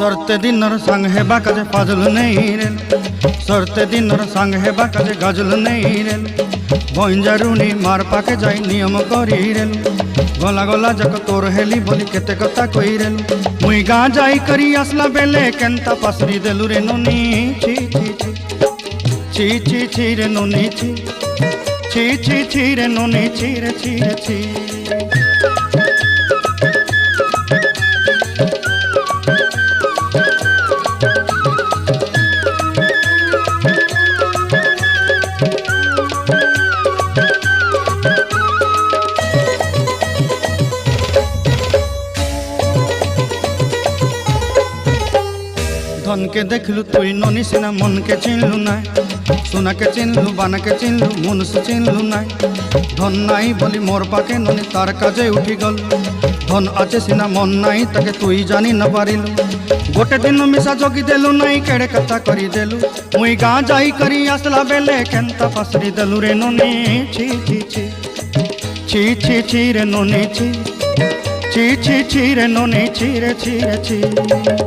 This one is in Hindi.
सरते दिनर संग हेबा काजे फाजल नहीं रेल सरते दिनर संग हेबा काजे गजल नहीं रेल बंजारुनी मार पाके जाई नियम करी रेल गला गला जक तोर हेली बोली केते कथा कई रेल मुई गाँ जाई करी आसला बेले केंता पासरी देलु रे नोनी छी छी छी छी छी छी रे नोनी छी छी छी छी रे नोनी छी रे छी रे छी। धन के देखलु तुई नोनी सिना मन के चिन्हलु ना सोना के चिन्हलु बाना के चिन्हलु मुन से चिन्हलु ना धन नाई बोली मोर पाके नोनी तार काजे उठी गल धन आचे सिना मन नाई ताके तुई जानी न पारिलु गोटे दिन मिसा जोगी देलु नाई केड़े कथा करी देलु मुई गाँ जाई करी आसला बेले केंता पासरी देलु रे नोनी छी छी छी छी छी छी रे नोनी छी छी छी छी रे नोनी छी रे छी रे छी।